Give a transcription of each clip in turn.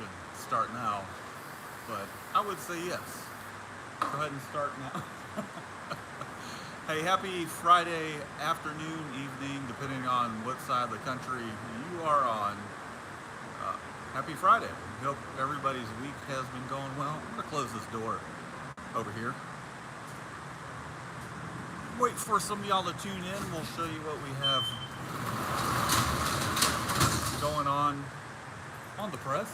should start now, but I would say yes. Go ahead and start now. Hey, happy Friday afternoon, evening, depending on what side of the country you are on. Happy Friday. Hope everybody's week has been going well. I'm going to close this door over here. Wait for some of y'all to tune in. We'll show you what we have going on the press.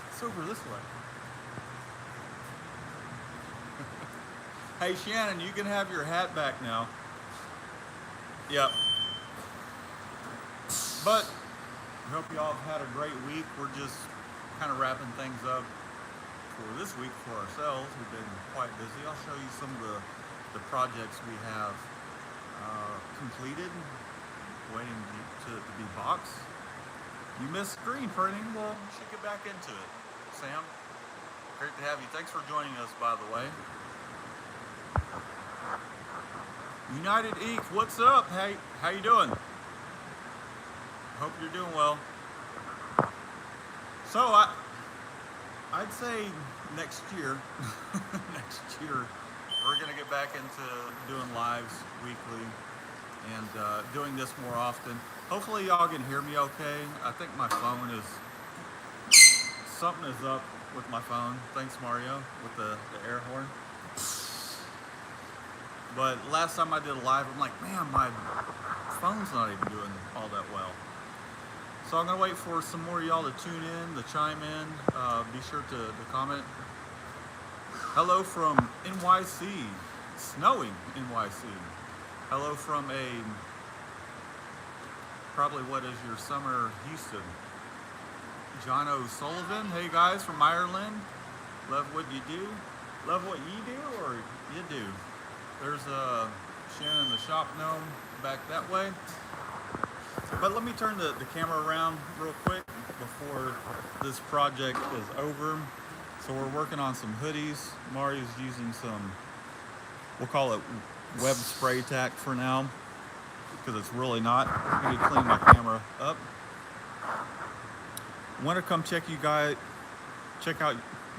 It's over this way. Hey Shannon, you can have your hat back now. Yep. But I hope y'all have had a great week. We're just kind of wrapping things up for this week for ourselves. We've been quite busy. I'll show you some of the projects we have completed, waiting to be boxed. You missed screen printing, well, you should get back into it. Sam, great to have you. Thanks for joining us, by the way. United Ink, what's up? Hey, how you doing? Hope you're doing well. So I'd say next year, we're gonna get back into doing lives weekly and doing this more often. Hopefully y'all can hear me okay. I think my phone something is up with my phone. Thanks Mario with the air horn. But last time I did a live, I'm like, man, my phone's not even doing all that well. So I'm gonna wait for some more of y'all to tune in, to chime in. Be sure to comment. Hello from NYC, snowing NYC. Hello from probably what is your summer Houston. John O'Sullivan, hey guys from Ireland. Love what you do. Love what you do or you do. There's Shannon the shop gnome back that way. But let me turn the camera around real quick before this project is over. So we're working on some hoodies. Mario's using some, we'll call it web spray tack for now, because it's really not. I need to clean my camera up. Want to come check out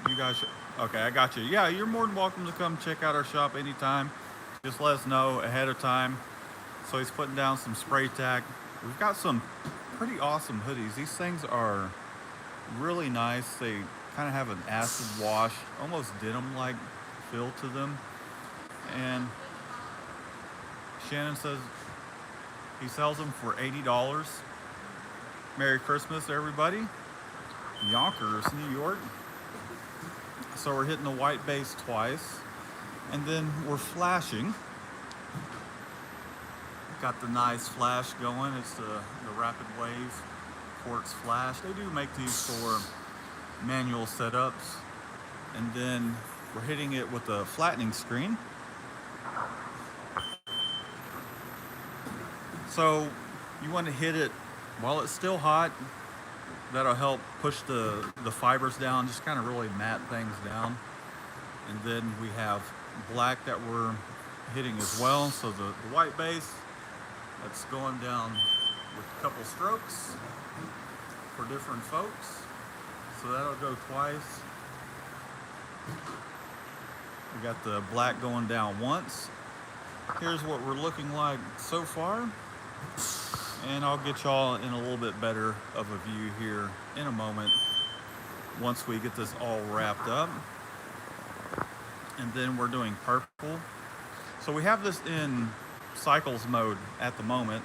you guys. Okay, I got you. Yeah, you're more than welcome to come check out our shop anytime. Just let us know ahead of time. So he's putting down some spray tack. We've got some pretty awesome hoodies. These things are really nice. They kind of have an acid wash, almost denim-like feel to them. And Shannon says he sells them for $80. Merry Christmas, everybody. Yonkers, New York. So we're hitting the white base twice. And then we're flashing. Got the nice flash going. It's the Rapid Wave quartz flash. They do make these for manual setups. And then we're hitting it with a flattening screen. So you want to hit it while it's still hot. That'll help push the fibers down, just kind of really matte things down. And then we have black that we're hitting as well. So the white base, that's going down with a couple strokes for different folks. So that'll go twice. We got the black going down once. Here's what we're looking like so far. And I'll get y'all in a little bit better of a view here in a moment once we get this all wrapped up. And then we're doing purple. So we have this in cycles mode at the moment.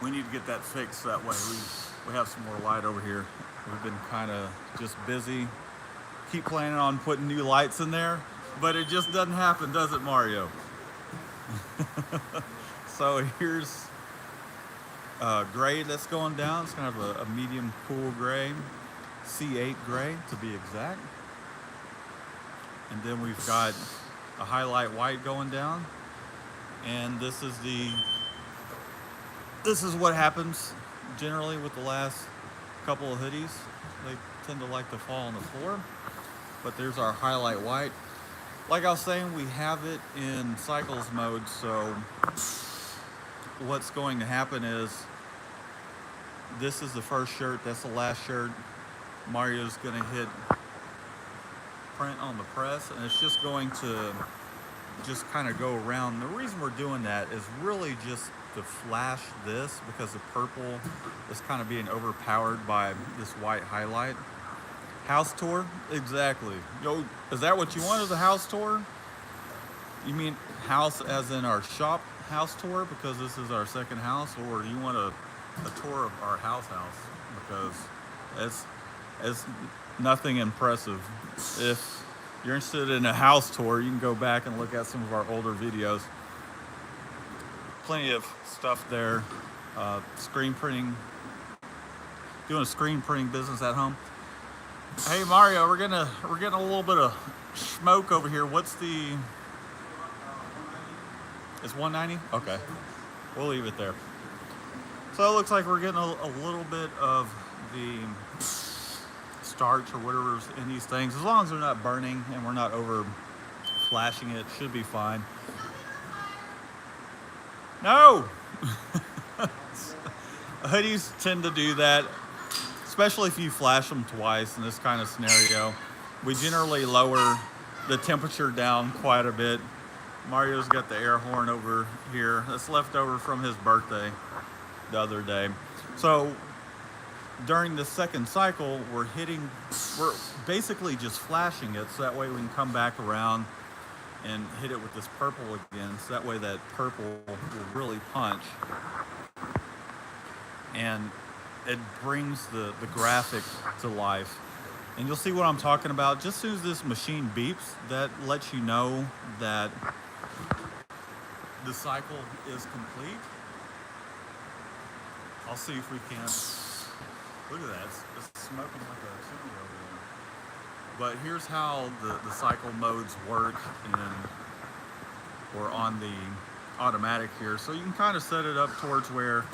We need to get that fixed that way. We have some more light over here. We've been kind of just busy. Keep planning on putting new lights in there, but it just doesn't happen, does it, Mario? So here's gray that's going down. It's kind of a medium cool gray, C8 gray to be exact. And then we've got a highlight white going down. And this is what happens generally with the last couple of hoodies. They tend to like to fall on the floor. But there's our highlight white. Like I was saying, we have it in cycles mode, so what's going to happen is This is the first shirt. That's the last shirt. Mario's gonna hit print on the press, and it's just going to just kind of go around. The reason we're doing that is really just to flash this, because the purple is kind of being overpowered by this white highlight. House tour? Exactly. Yo, is that what you want, as a house tour? You mean house as in our shop house tour, because this is our second house, or do you want a tour of our house because it's nothing impressive. If you're interested in a house tour, you can go back and look at some of our older videos. Plenty of stuff there. Screen printing, doing a screen printing business at home. Hey Mario, we're getting a little bit of smoke over here. What's the? It's 190. Okay, we'll leave it there. So it looks like we're getting a little bit of the starch or whatever's in these things. As long as they're not burning and we're not over flashing it, should be fine. No! Hoodies tend to do that, especially if you flash them twice in this kind of scenario. We generally lower the temperature down quite a bit. Mario's got the air horn over here. That's left over from his birthday the other day. So during the second cycle, we're basically just flashing it, so that way we can come back around and hit it with this purple again, so that way that purple will really punch. And it brings the graphic to life. And you'll see what I'm talking about. Just as soon as this machine beeps, that lets you know that the cycle is complete. I'll see if we can. Look at that, it's smoking like a chimney over there. But here's how the cycle modes work or on the automatic here. So you can kind of set it up towards where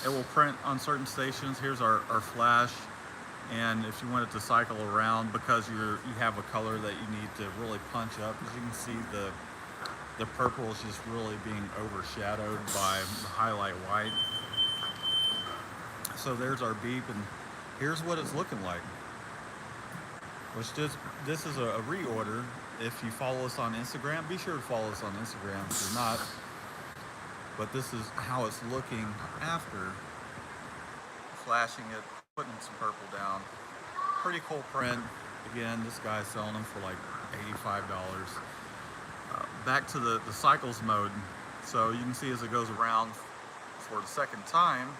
it will print on certain stations. Here's our flash. And if you want it to cycle around, because you have a color that you need to really punch up, as you can see, the purple is just really being overshadowed by the highlight white. So there's our beep, and here's what it's looking like. This is a reorder. If you follow us on Instagram, be sure to follow us on Instagram if you're not. But this is how it's looking after flashing it, putting some purple down. Pretty cool print. Again, this guy's selling them for like $85. Back to the cycles mode. So you can see as it goes around for the second time,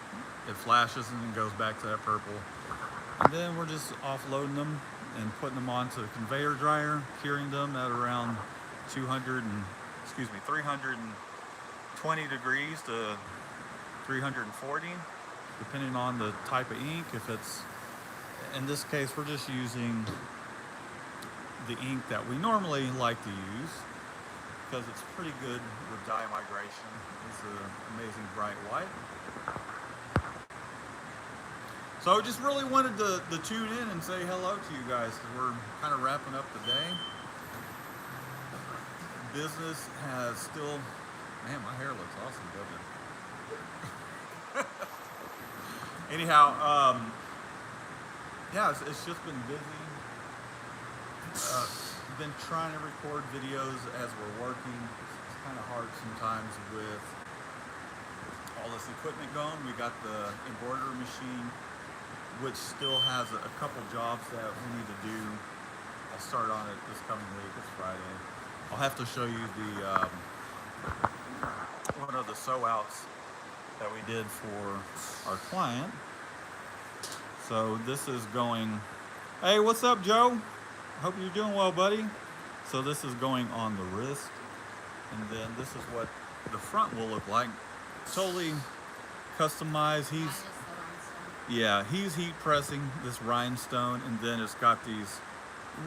it flashes and then goes back to that purple. And then we're just offloading them and putting them onto the conveyor dryer, curing them at around 320 degrees to 340, depending on the type of ink. If it's, in this case, we're just using the ink that we normally like to use, because it's pretty good with dye migration. It's an amazing bright white. So I just really wanted to tune in and say hello to you guys, because we're kind of wrapping up the day. Business has still, man, my hair looks awesome, doesn't it? Anyhow, yeah, it's just been busy. Been trying to record videos as we're working. It's kind of hard sometimes with all this equipment going. We got the embroidery machine, which still has a couple jobs that we need to do. I'll start on it this coming week. It's Friday. I'll have to show you the one of the sew outs that we did for our client. So this is going, hey, what's up, Joe? Hope you're doing well, buddy. So this is going on the wrist, and then this is what the front will look like. Totally customized. He's heat pressing this rhinestone, and then it's got these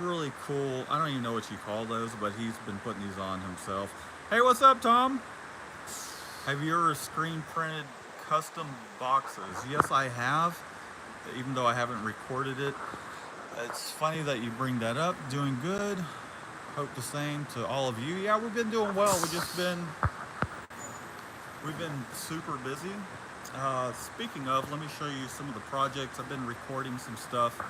really cool, I don't even know what you call those, but he's been putting these on himself. Hey, what's up, Tom? Have you ever screen printed custom boxes? Yes, I have, even though I haven't recorded it. It's funny that you bring that up. Doing good. Hope the same to all of you. Yeah, we've been doing well. We've been super busy. Speaking of, let me show you some of the projects. I've been recording some stuff,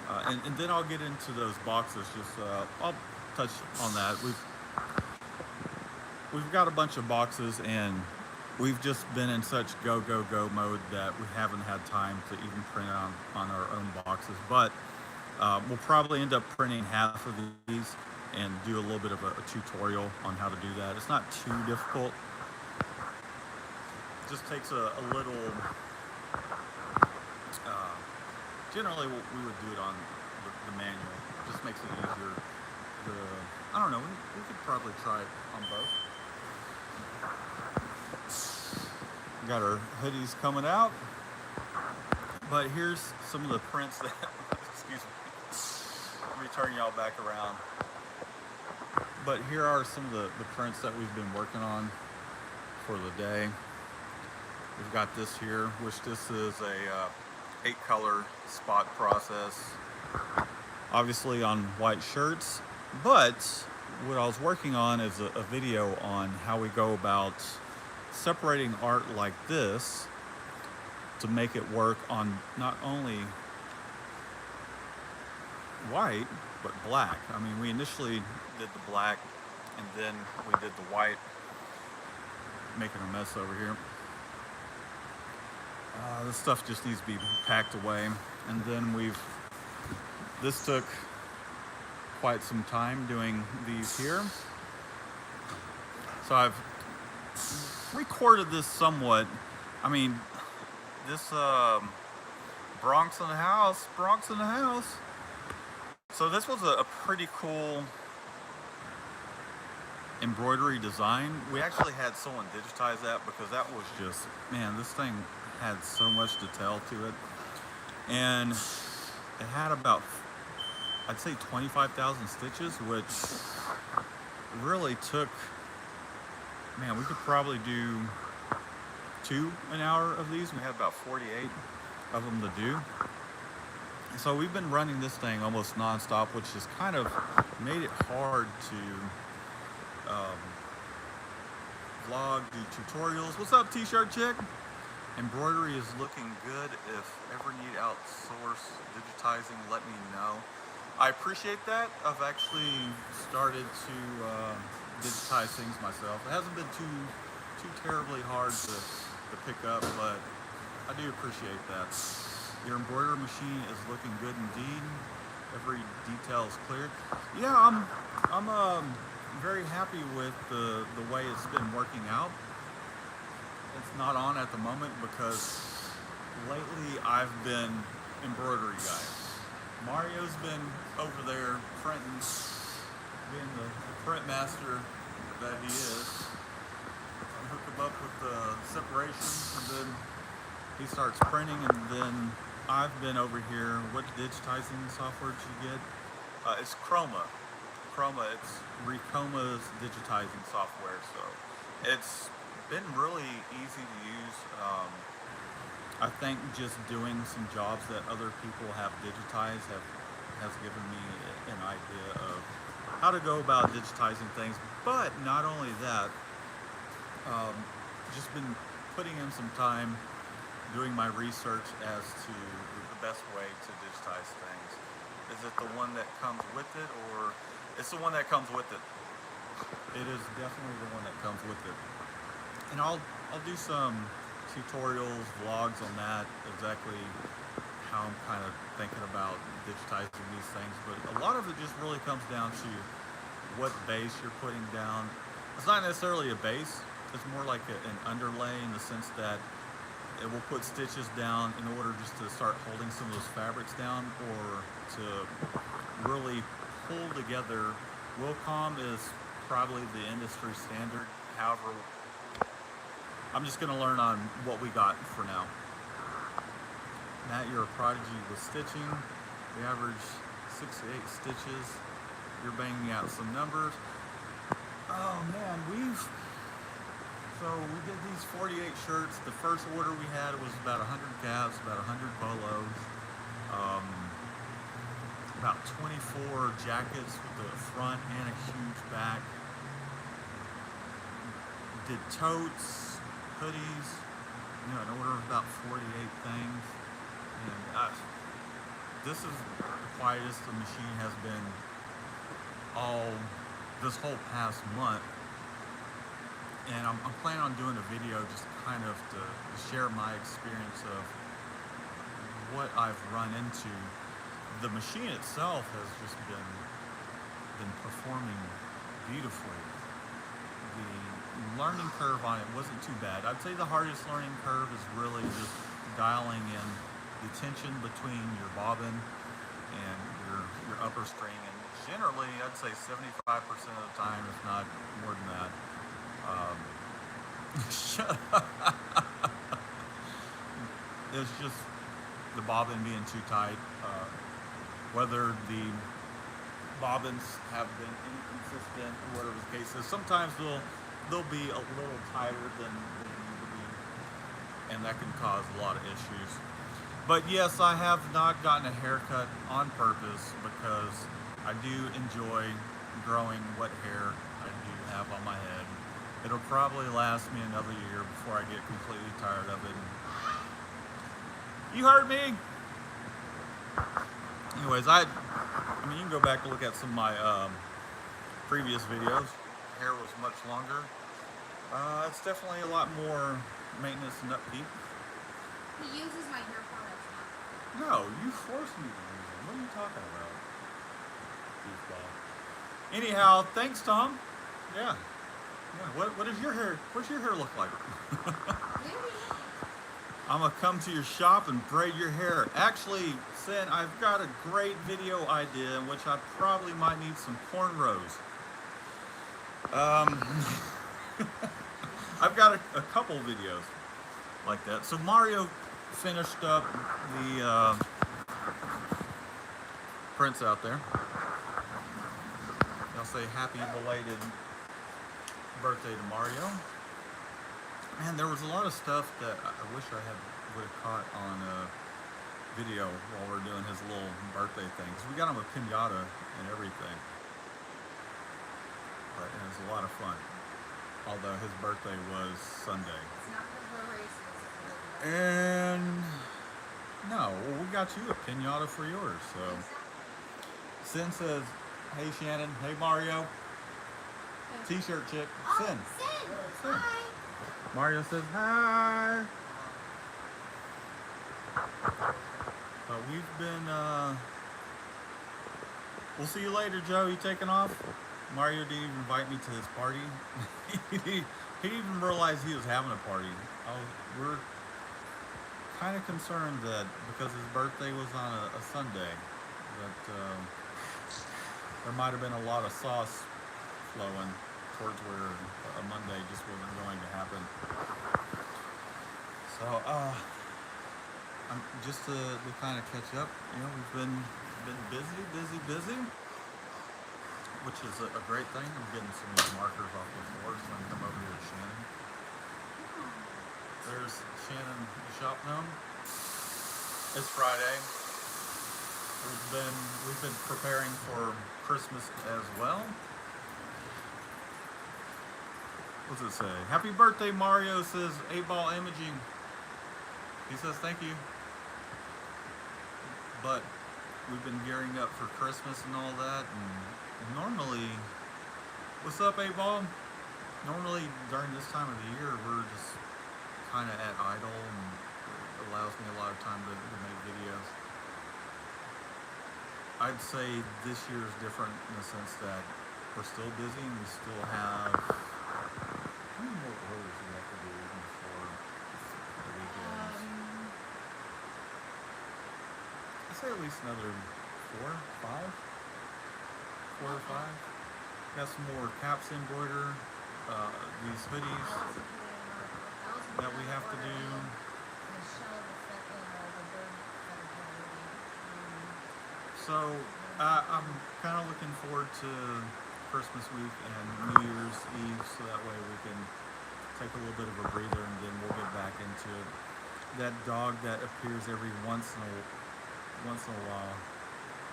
and then I'll get into those boxes. Just I'll touch on that. We've got a bunch of boxes, and we've just been in such go go go mode that we haven't had time to even print on our own boxes. But we'll probably end up printing half of these and do a little bit of a tutorial on how to do that. It's not too difficult. It just takes a little. Generally, we would do it on the manual. It just makes it easier. I don't know. We could probably try it on both. We got our hoodies coming out, but here's some of the prints that. Excuse me. Let me turn y'all back around. But here are some of the prints that we've been working on for the day. We've got this here, which this is a 8-color spot process, obviously on white shirts. But what I was working on is a video on how we go about separating art like this to make it work on not only white but black. I mean, we initially did the black and then we did the white. Making a mess over here. This stuff just needs to be packed away. And then this took quite some time doing these here. So I've recorded this somewhat. I mean, this Bronx in the house. So this was a pretty cool embroidery design. We actually had someone digitize that because that was just, man, this thing had so much detail to it. And it had about, I'd say 25,000 stitches, which really took, man, we could probably do 2 an hour of these. We had about 48 of them to do. So we've been running this thing almost nonstop, which has kind of made it hard to vlog, do tutorials. What's up, t-shirt chick? Embroidery is looking good. If ever need outsource digitizing, let me know. I appreciate that. I've actually started to digitize things myself. It hasn't been too terribly hard to pick up, but I do appreciate that. Your embroidery machine is looking good indeed. Every detail is clear. Yeah, I'm very happy with the way it's been working out. It's not on at the moment because lately I've been embroidery guy. Mario's been over there printing, being the print master that he is. I hook him up with the separation, and then he starts printing, and then I've been over here. What digitizing software did you get? It's Chroma. It's Recoma's digitizing software. So it's been really easy to use. I think just doing some jobs that other people have digitized has given me an idea of how to go about digitizing things. But not only that, just been putting in some time doing my research as to the best way to digitize things. Is it the one that comes with it, or it's the one that comes with it? It is definitely the one that comes with it. And I'll do some tutorials, vlogs on that, exactly how I'm kind of thinking about digitizing these things. But a lot of it just really comes down to what base you're putting down. It's not necessarily a base. It's more like an underlay in the sense that it will put stitches down in order just to start holding some of those fabrics down, or to really pull together. Wilcom is probably the industry standard. However, I'm just going to learn on what we got for now. Matt, you're a prodigy with stitching. We average 6 to 8 stitches. You're banging out some numbers. Oh man, so we did these 48 shirts. The first order we had was about 100 caps, about 100 polos, about 24 jackets with a front and a huge back. Did totes, hoodies, an order of about 48 things, and this is the quietest the machine has been all this whole past month. And I'm planning on doing a video just kind of to share my experience of what I've run into. The machine itself has just been performing beautifully. The learning curve on it wasn't too bad. I'd say the hardest learning curve is really just dialing in the tension between your bobbin and your upper string. And generally, I'd say 75% of the time, if not more than that. Shut up. It's just the bobbin being too tight. Whether the bobbins have been inconsistent, or whatever the case is, sometimes they'll be a little tighter than they need to be, and that can cause a lot of issues. But yes, I have not gotten a haircut on purpose because I do enjoy growing what hair I do have on my head. It'll probably last me another year before I get completely tired of it. You heard me? Anyways, I mean, you can go back and look at some of my previous videos. Hair was much longer. It's definitely a lot more maintenance and upkeep. He uses my hair products now. No, you forced me to use them. What are you talking about? Goofball. Anyhow, thanks, Tom. Yeah. Yeah. What does your hair? What's your hair look like? I'm gonna come to your shop and braid your hair. Actually, Sin, I've got a great video idea in which I probably might need some cornrows. I've got a couple videos like that. So Mario finished up the prints out there. I'll say happy belated birthday to Mario. Man, there was a lot of stuff that I wish I would have caught on video while we're doing his little birthday things. We got him a piñata and everything. But it was a lot of fun. Although his birthday was Sunday. It's not the races. And no, well, we got you a piñata for yours. So Sin says, "Hey Shannon, hey Mario." T-shirt chick, Sin. Sin. Hi. Mario says hi. But we've been, we'll see you later, Joe. You taking off? Mario didn't even invite me to his party. he didn't even realize he was having a party. We're kind of concerned that because his birthday was on a Sunday, that there might have been a lot of sauce flowing towards where a Monday just wasn't going to happen. So, I'm just to kind of catch up. You know, we've been busy, which is a great thing. I'm getting some of these markers off the floor, so I can come over here to Shannon. There's Shannon, the shop gnome. It's Friday. We've been preparing for Christmas as well. What's it say? Happy birthday, Mario, says 8-Ball Imaging. He says thank you. But we've been gearing up for Christmas and all that, and normally, what's up, 8-Ball? Normally during this time of the year, we're just kind of at idle, and it allows me a lot of time to make videos. I'd say this year is different in the sense that we're still busy and we still have. How many more orders do we have to do even for the weekends? I'd say at least another 4 or 5. Got some more caps embroider, these hoodies that we have to do. So I'm kind of looking forward to Christmas week and New Year's Eve, so that way we can take a little bit of a breather and then we'll get back into it. That dog that appears every once in a while,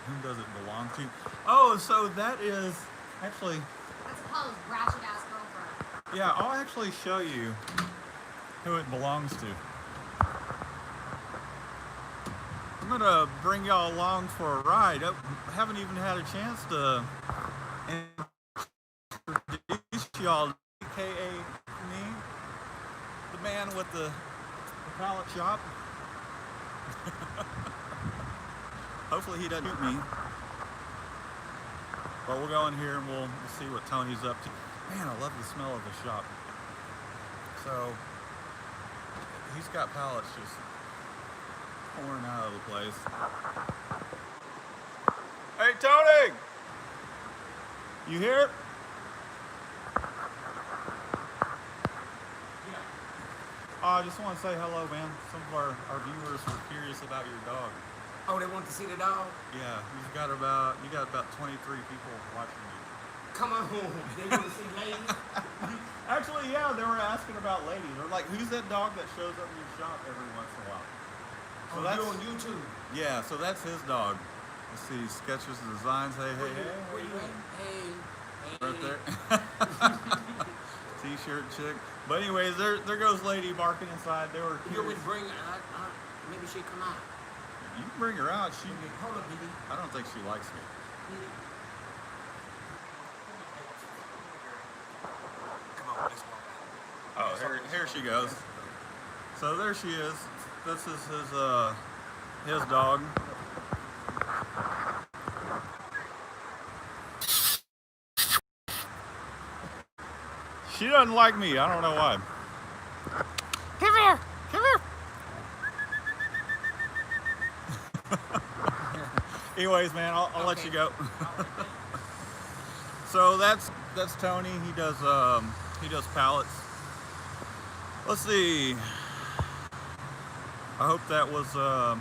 whom does it belong to? Oh, so that is actually. That's Apollo's ratchet ass girlfriend. Yeah, I'll actually show you who it belongs to. I'm gonna bring y'all along for a ride. I haven't even had a chance to introduce y'all, aka me, the man with the pallet shop. Hopefully he doesn't shoot me. But we'll go in here and we'll see what Tony's up to. Man, I love the smell of the shop. So he's got pallets just pouring out of the place. Hey Tony! You here? I just want to say hello, man. Some of our viewers were curious about your dog. Oh, they want to see the dog? Yeah, you got about 23 people watching you. Come on home. They want to see ladies? Actually, yeah, they were asking about ladies. They're like, who's that dog that shows up in your shop every once in a while? So that's on YouTube. Yeah, so that's his dog. Let's see, sketches and designs. Hey. Where you at? Hey. Right there. T-shirt chick. But anyways, there goes lady barking inside. They were You would bring maybe she'll come out. You can bring her out. Hold up, baby. I don't think she likes me. Come on, let's walk out. Oh, here she goes. So there she is. This is his dog. She doesn't like me. I don't know why. Come here. Anyways, man, I'll let you go. So that's Tony. He does pallets. Let's see. I hope that was. I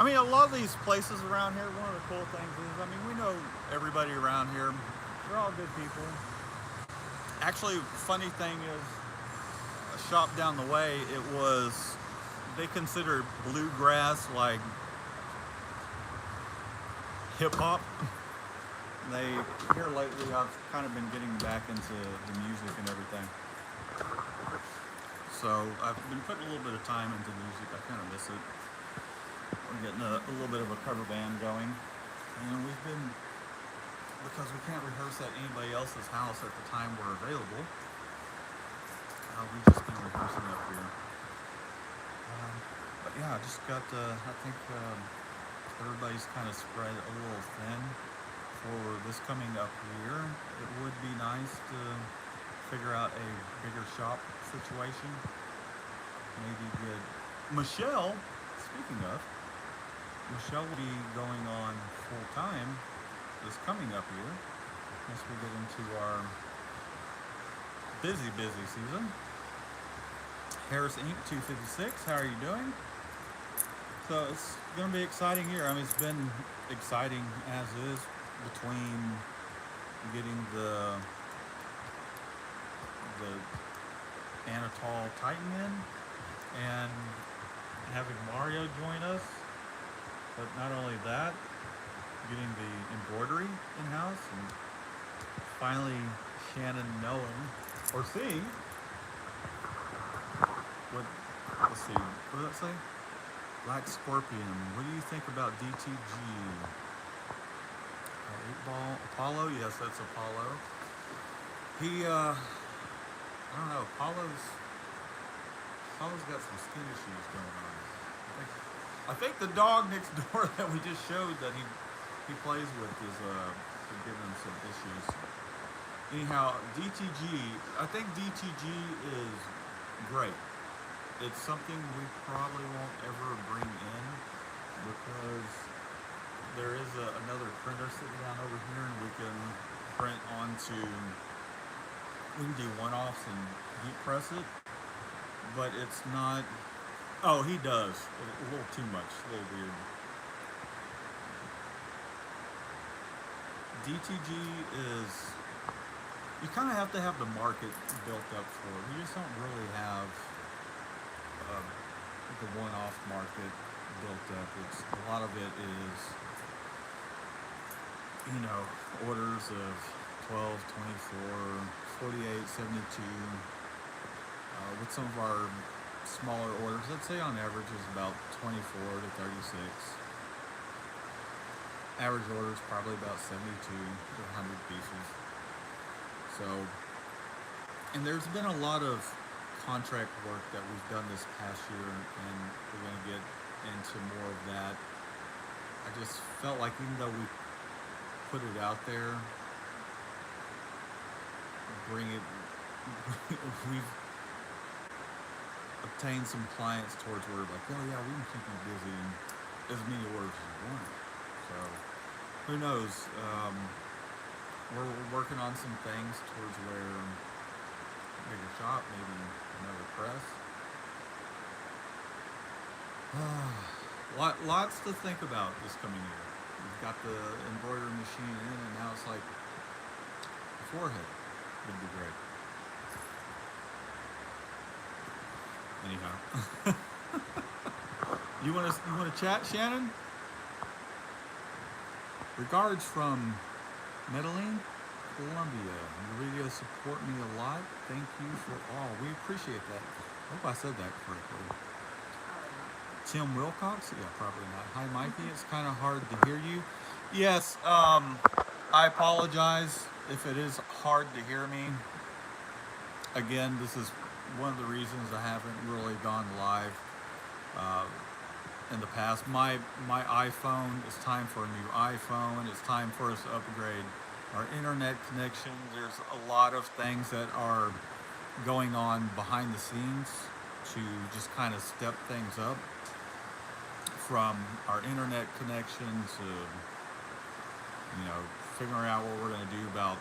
mean, a lot of these places around here. One of the cool things is, I mean, we know everybody around here. They're all good people. Actually, funny thing is, a shop down the way. They considered bluegrass like hip hop. Here lately, I've kind of been getting back into the music and everything. So I've been putting a little bit of time into music. I kind of miss it. We're getting a little bit of a cover band going. And because we can't rehearse at anybody else's house at the time we're available, we just been rehearsing up here. But yeah, I just got, I think everybody's kind of spread a little thin for this coming up year. It would be nice to figure out a bigger shop situation. Maybe get Michelle, speaking of, Michelle will be going on full time this coming up year once we get into our busy season. Harris Inc. 256, how are you doing? So it's going to be an exciting year. I mean, it's been exciting as is between getting the Anatol Titan in and having Mario join us. But not only that, getting the embroidery in-house and finally Shannon knowing or seeing let's see, what does that say? Black Scorpion, what do you think about DTG? 8-ball, Apollo, yes, that's Apollo. He, I don't know, Apollo's got some skin issues going on. I think the dog next door that we just showed that he plays with is giving him some issues. Anyhow, DTG, I think DTG is great. It's something we probably won't ever bring in because there is another printer sitting down over here and we can print we can do one-offs and heat press it, but it's not, oh, he does, a little too much, a little weird. DTG is, you kind of have to have the market built up for it. We just don't really have the one-off market built up. A lot of it is, orders of 12, 24, 48, 72. With some of our smaller orders, let's say on average is about 24 to 36. average order is probably about 72 to 100 pieces. So, and there's been a lot of contract work that we've done this past year, and we're going to get into more of that. I just felt like even though we put it out there, bring it, we've obtained some clients towards where like, oh yeah, we can keep you busy and as many orders as you want. So who knows? We're working on some things towards where bigger shop, maybe another press. Lots to think about this coming year. We've got the embroidery machine in, and now it's like the forehead would be great. Anyhow, you want to chat, Shannon? Regards from Medellin, Colombia. Your videos support me a lot. Thank you for all. We appreciate that. I hope I said that correctly. Tim Wilcox? Yeah, probably not. Hi, Mikey. It's kind of hard to hear you. Yes, I apologize if it is hard to hear me. Again, this is one of the reasons I haven't really gone live in the past. My iPhone, it's time for a new iPhone. It's time for us to upgrade our internet connection. There's a lot of things that are going on behind the scenes to just kind of step things up, from our internet connection to, you know, figuring out what we're going to do about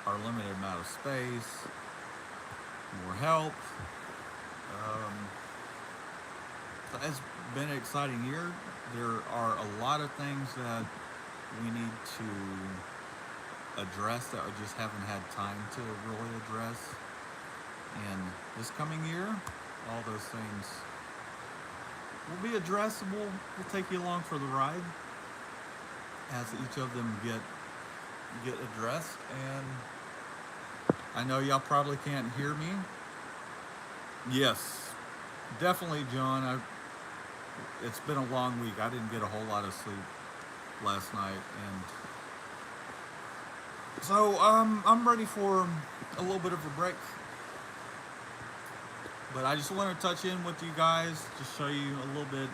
our limited amount of space, more help. It's been an exciting year. There are a lot of things that we need to address that we just haven't had time to really address. And this coming year, all those things will be addressed, and we'll take you along for the ride as each of them get addressed. And I know y'all probably can't hear me. Yes, definitely, John. It's been a long week. I didn't get a whole lot of sleep last night, and so I'm ready for a little bit of a break. But I just want to touch in with you guys, just show you a little bit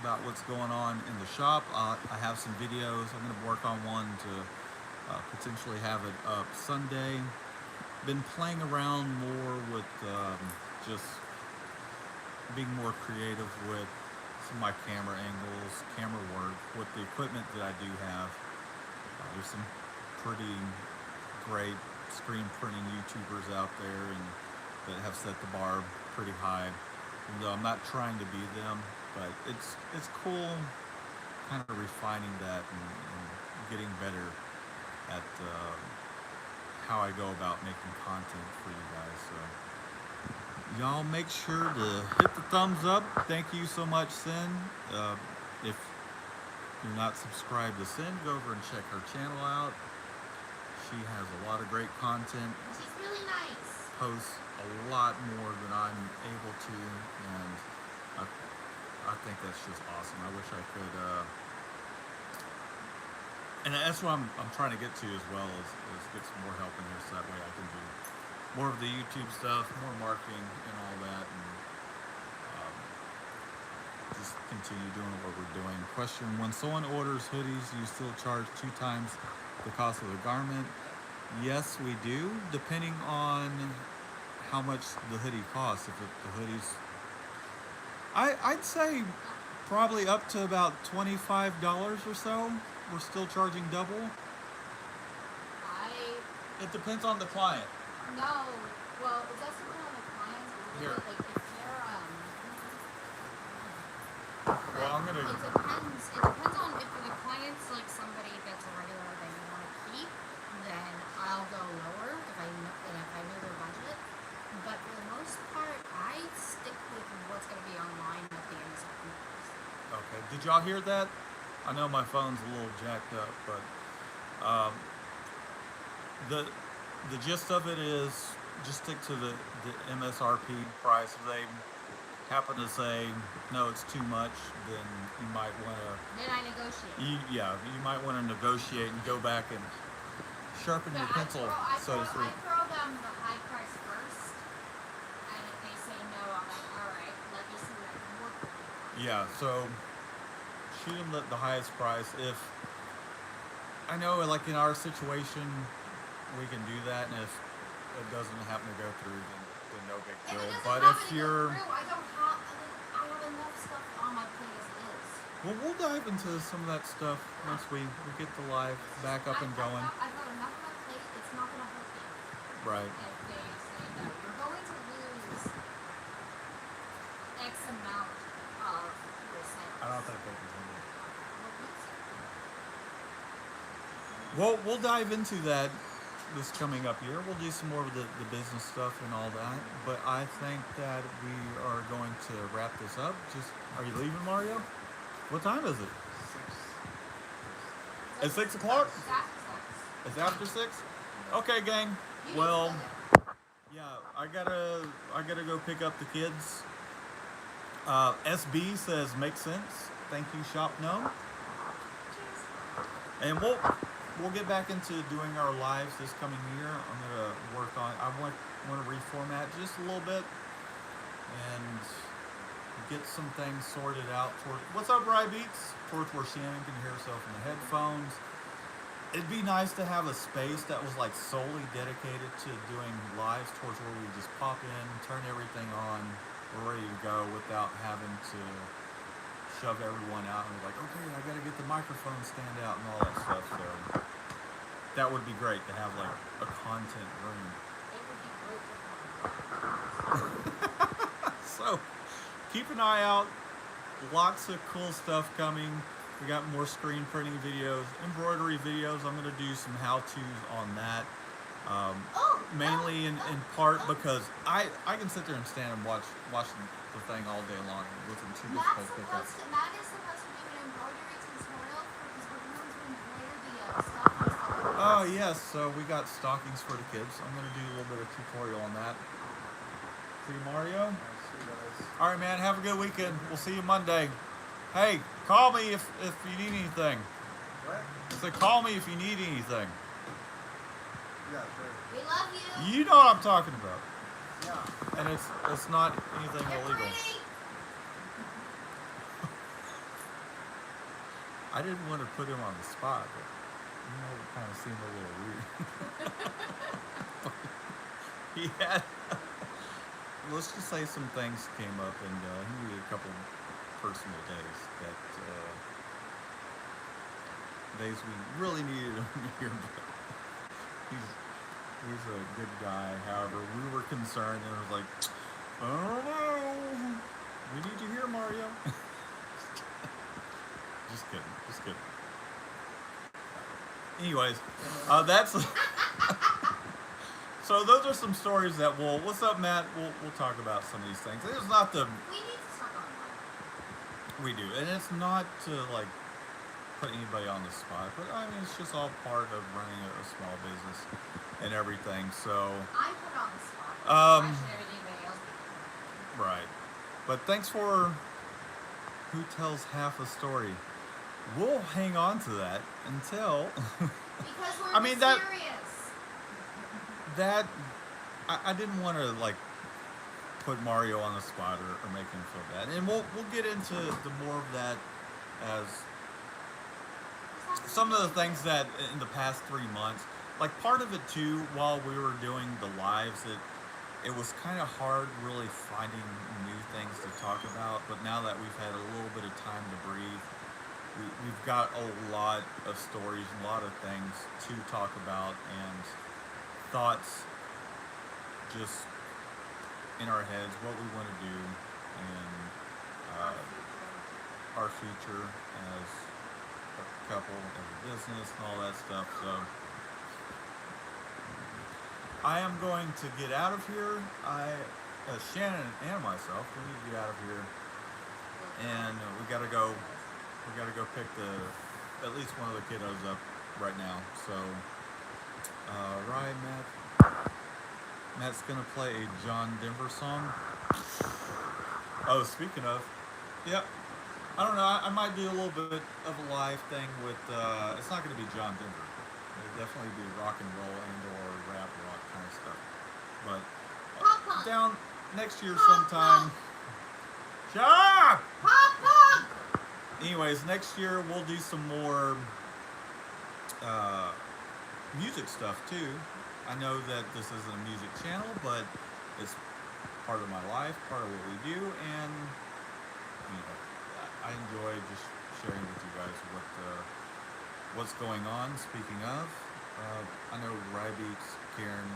about what's going on in the shop. I have some videos. I'm going to work on one to potentially have it up Sunday. Been playing around more with just being more creative with some of my camera angles, camera work, with the equipment that I do have. There's some pretty great screen printing YouTubers out there and that have set the bar pretty high. And though I'm not trying to be them, but it's cool kind of refining that and getting better at how I go about making content for you guys. So y'all make sure to hit the thumbs up. Thank you so much, Sin. If you're not subscribed to Sin, go over and check her channel out. She has a lot of great content. She's really nice. Posts a lot more than I'm able to, and I think that's just awesome. I wish I could, and that's what I'm trying to get to as well, is get some more help in here so that way I can do more of the YouTube stuff, more marketing and all that, and just continue doing what we're doing. Question: when someone orders hoodies, do you still charge 2 times the cost of the garment? Yes, we do, depending on how much the hoodie costs. If the hoodies, I'd say probably up to about $25 or so. We're still charging double. It depends on the client. No. Well, it does depend on the clients. Here. Like if they're Well, I'm gonna. It depends. It depends on if the client's like somebody that's a regular that you want to keep, then I'll go lower if I know their budget. But for the most part, I stick with what's going to be online with the MSRP. Okay. Did y'all hear that? I know my phone's a little jacked up, but the gist of it is just stick to the MSRP price. happen to say no, it's too much, then you might want to. Then I negotiate. You might want to negotiate and go back and sharpen your pencil, so to speak. I throw them the high price first, and if they say no, I'm like, all right, let me see what I can work with. Yeah, so shoot them the highest price. If I know, like in our situation, we can do that, and if it doesn't happen to go through, then no big If deal. it doesn't But happen if to go you're, through, I have enough stuff on my plate as it is. well, we'll dive into some of that stuff once we get the live back up and going. I've got enough on my plate. It's not going to hurt me. Right. If they say that you're going to lose X amount of your sales. I don't think they can do that. What looks Well, we'll dive into that this coming up year. We'll do some more of the business stuff and all that. But I think that we are going to wrap this up. Are you leaving, Mario? What time is it? 6. At 6 o'clock? It's It's after 6? Okay, gang. Well, yeah, I gotta go pick up the kids. SB says makes sense. Thank you, Shop Gnome. And we'll get back into doing our lives this coming year. I'm gonna work on. I want to reformat just a little bit and get some things sorted out. What's up, Rye Beats? Towards where Shannon can hear herself in the headphones. It'd be nice to have a space that was like solely dedicated to doing lives, towards where we just pop in, turn everything on, we're ready to go without having to shove everyone out and be like, okay, I gotta get the microphone stand out and all that stuff. So that would be great to have like a content room. It would be great to have. So keep an eye out. Lots of cool stuff coming. We got more screen printing videos, embroidery videos. I'm gonna do some how-tos on that. Mainly in part because I can sit there and stand and watch the thing all day long. It wasn't too difficult to pick up. Matt is supposed to do an embroidery tutorial because we're going to embroider the stockings. Oh yes, so we got stockings for the kids. I'm gonna do a little bit of tutorial on that. See you, Mario. All right, man. Have a good weekend. We'll see you Monday. Hey, call me if you need anything. What? So call me if you need anything. Yeah, sure. We love you. You know what I'm talking about. Yeah. And it's not anything You're illegal. pretty. I didn't want to put him on the spot, but you know, it kind of seemed a little weird. He had, let's just say some things came up, and he needed a couple personal days days we really needed him here, but he's a good guy. However, we were concerned, and it was like, I don't know, we need you here, Mario. Just kidding. Anyways, that's so those are some stories that what's up, Matt? We'll talk about some of these things. It's not the We need to talk online. we do, and it's not to like put anybody on the spot, but I mean it's just all part of running a small business and everything. So I put on the spot. Why should anybody else be? right, but thanks for who tells half a story. We'll hang on to that until Because we're I mean, that- mysterious. that I didn't want to like put Mario on the spot or make him feel bad, and we'll get into the more of that as some of the things that in the past 3 months, like part of it too, while we were doing the lives, it was kind of hard really finding new things to talk about. But now that we've had a little bit of time to breathe, we've got a lot of stories, a lot of things to talk about, and thoughts just in our heads, what we want to do, and our future as a couple, as a business, and all that stuff. So I am going to get out of here. Shannon and myself, we need to get out of here, and we gotta go pick at least one of the kiddos up right now. So Matt's gonna play a John Denver song. Oh, speaking of, yep. I don't know. I might do a little bit of a live thing with. It's not going to be John Denver. It'll definitely be rock and roll and or rap rock kind of stuff. But Pop punk. down next year Pop sometime. punk. Shut up! Pop punk. Anyways, next year we'll do some more uh, music stuff too. I know that this isn't a music channel, but it's part of my life, part of what we do, and you know, I enjoy just sharing with you guys what's going on. Speaking of, I know Rybeats, Karen,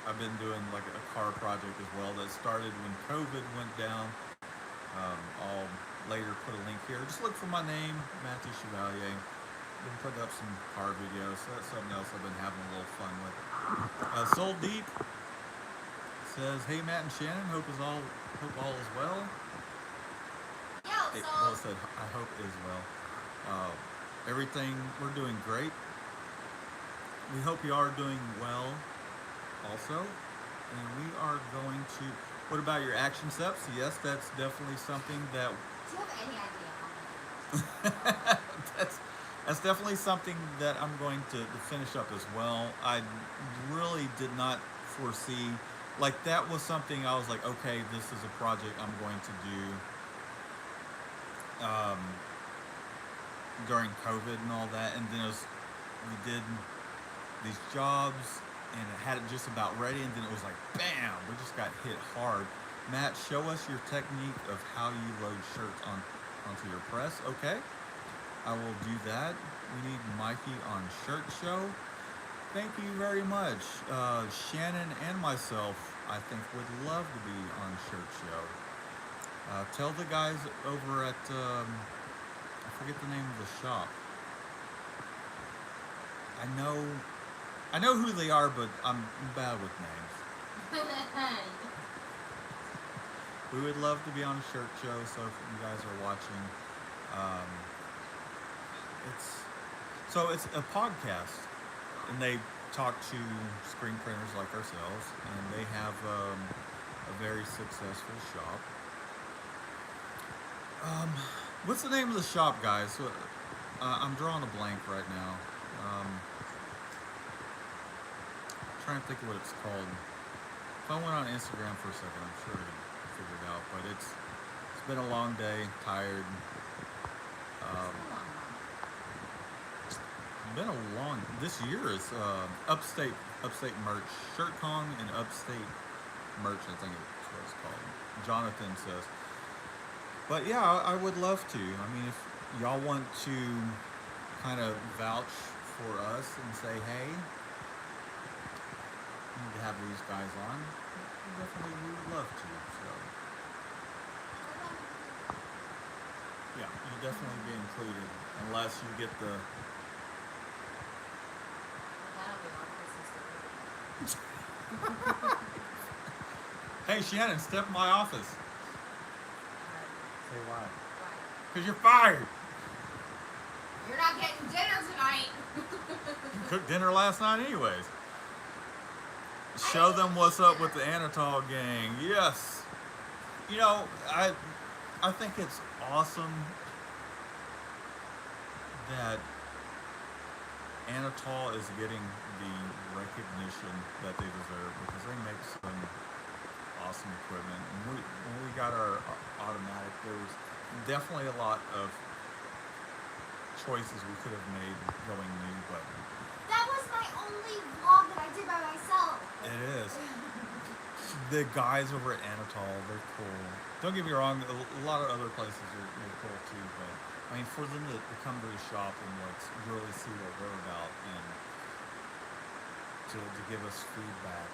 I've been doing like a car project as well that started when COVID went down. I'll later put a link here. Just look for my name, Matthew Chevalier. Been putting up some car videos, so that's something else I've been having a little fun with. Soul Deep says, "Hey Matt and Shannon, hope all is well." Yo, It, so well, it said, "I hope is well." Everything we're doing great. We hope you are doing well, also, and we are going to. What about your action steps? Yes, that's definitely something that do you have any idea how many? that's definitely something that I'm going to finish up as well. I really did not foresee, like that was something I was like, okay, this is a project I'm going to do during COVID and all that, and then we did these jobs and it had it just about ready, and then it was like, bam, we just got hit hard. Matt, show us your technique of how you load shirts onto your press. Okay, I will do that. We need Mikey on Shirt Show. Thank you very much. Shannon and myself, I think, would love to be on Shirt Show. Tell the guys over at, I forget the name of the shop. I know who they are, but I'm bad with names. We would love to be on a shirt show, so if you guys are watching, it's a podcast, and they talk to screen printers like ourselves, and they have a very successful shop. What's the name of the shop, guys? I'm drawing a blank right now. Trying to think of what it's called. If I went on Instagram for a second, I'm sure I'd figure it out. But it's been a long day, tired. Been a long. This year is upstate merch, Shirt Kong and upstate merch. I think it's what it's called. Jonathan says. But yeah, I would love to. I mean, if y'all want to kind of vouch for us and say, hey, we need to have these guys on, definitely we would love to. So yeah, you'll definitely be included unless you get the. Hey Shannon, step in my office. Say why? Because you're fired. You're not getting dinner tonight. You cooked dinner last night anyways. Show them what's up with the Anatol gang. Yes. You know, I think it's awesome that Anatol is getting the recognition that they deserve because they make some awesome equipment. And when we got our automatic, there was definitely a lot of choices we could have made going new, but That was my only vlog that I did by myself. it is. The guys over at Anatol, they're cool. Don't get me wrong, a lot of other places are cool too, but I mean, for them to come to the shop and really see what we're about and to give us feedback.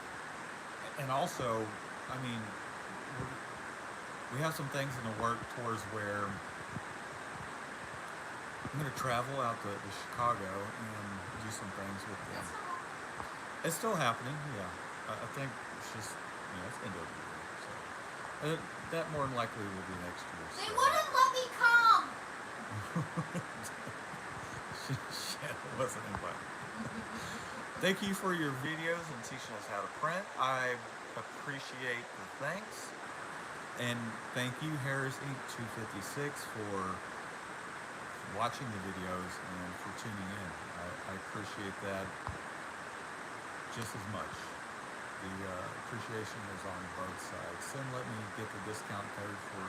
And also, I mean, we have some things in the work towards where I'm going to travel out to Chicago and do some things with them. It's still happening, yeah. I think it's just, it's end of the year. So that more than likely will be next year. They So. wouldn't let me come. Shannon wasn't invited. Thank you for your videos and teaching us how to print. I appreciate the thanks. And thank you, Harris Inc. 256, for watching the videos and for tuning in. I appreciate that just as much. The appreciation is on both sides. Sim let me get the discount code for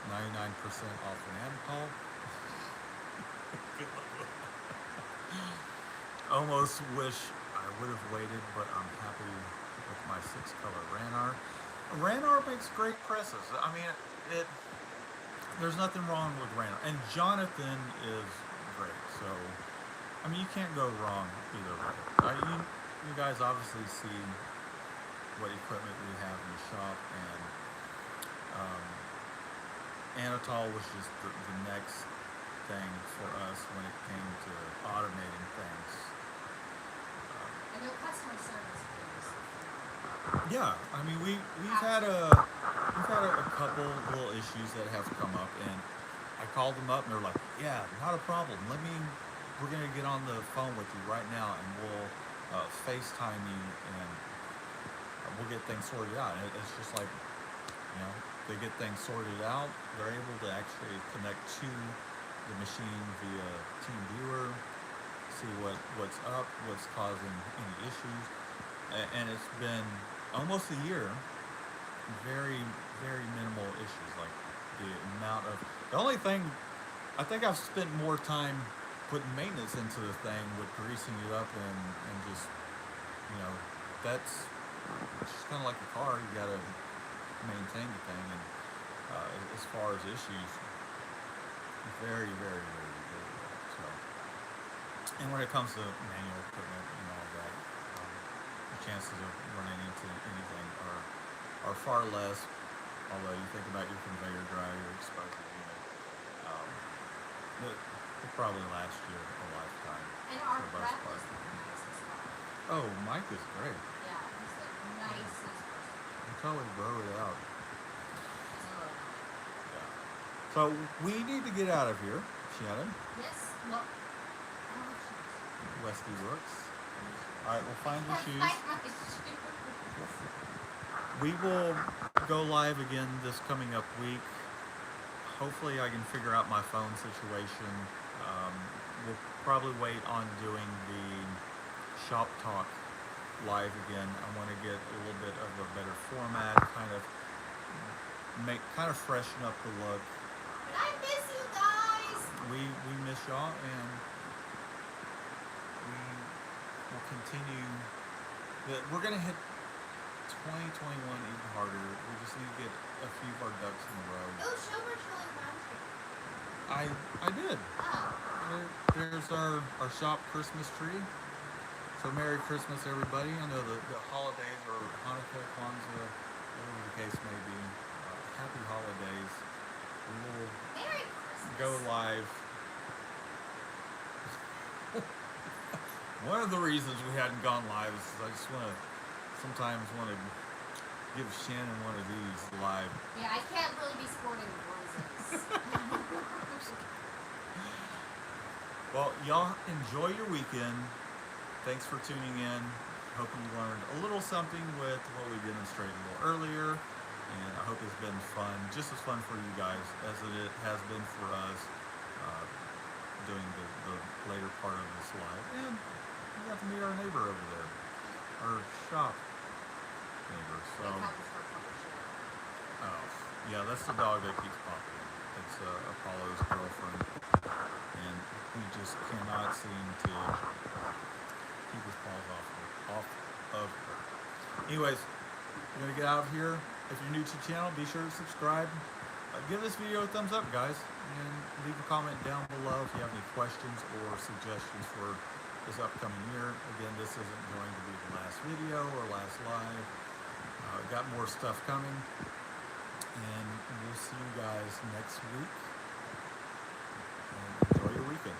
99% off an Anatol. Almost wish I would have waited, but I'm happy with my 6-color Ranar. Ranar makes great presses. I mean, there's nothing wrong with Ranar. And Jonathan is great. So, I mean, you can't go wrong either way. You guys obviously see what equipment we have in the shop, and Anatol was just the next thing for us when it came to automating things. And your customer service is. Yeah, I mean we've had a couple little issues that have come up, and I called them up and they're like, yeah, not a problem. We're gonna get on the phone with you right now, and we'll FaceTime you, and we'll get things sorted out. And it's just like, they get things sorted out. They're able to actually connect to the machine via Team Viewer, see what's up, what's causing any issues. And it's been almost a year, very, very minimal issues. Like the only thing, I think I've spent more time putting maintenance into the thing with greasing it up and just, that's just kind of like a car. You gotta maintain the thing, and as far as issues, very, very, very, very low. So, and when it comes to manual equipment and all that, the chances of running into anything are far less. Although you think about your conveyor dryer, your exposure unit, it probably last you a lifetime. And our for the most rep part. is the nicest guy. Oh, Mike is great. Yeah, he's the nicest person. Until we blow it out. He's a little guy. Yeah. So we need to get out of here, Shannon. Yes, well, I don't have shoes. Westy Brooks. All right, we'll find the shoes. Find my shoes. We will go live again this coming up week. Hopefully I can figure out my phone situation. We'll probably wait on doing the shop talk live again. I want to get a little bit of a better format, kind of freshen up the look. But I miss you guys. We miss y'all, and we will continue. We're gonna hit 2021 even harder. We just need to get a few of our ducks in a row. Oh, show Shirley Roundtree. I did. Oh. There's our shop Christmas tree. So Merry Christmas, everybody. I know the holidays are Hanukkah, Kwanzaa, whatever the case may be. Happy holidays. We will Merry Christmas. go live. One of the reasons we hadn't gone live is I just sometimes want to give Shannon one of these live. Yeah, I can't really be sporting roses. Well, y'all enjoy your weekend. Thanks for tuning in. Hope you learned a little something with what we demonstrated a little earlier. And I hope it's been fun, just as fun for you guys as it has been for us doing the later part of this live. And we got to meet our neighbor over there, our shop neighbor. So, oh, yeah, that's the dog that keeps popping. It's Apollo's girlfriend, and we just cannot seem to keep his paws off of her. Anyways, we're gonna get out of here. If you're new to the channel, be sure to subscribe. Give this video a thumbs up, guys, and leave a comment down below if you have any questions or suggestions for this upcoming year. Again, this isn't going to be the last video or last live. Got more stuff coming, and we'll see you guys next week. And enjoy your weekend.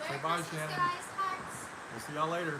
Say bye, Shannon. Guys, hugs. We'll see y'all later.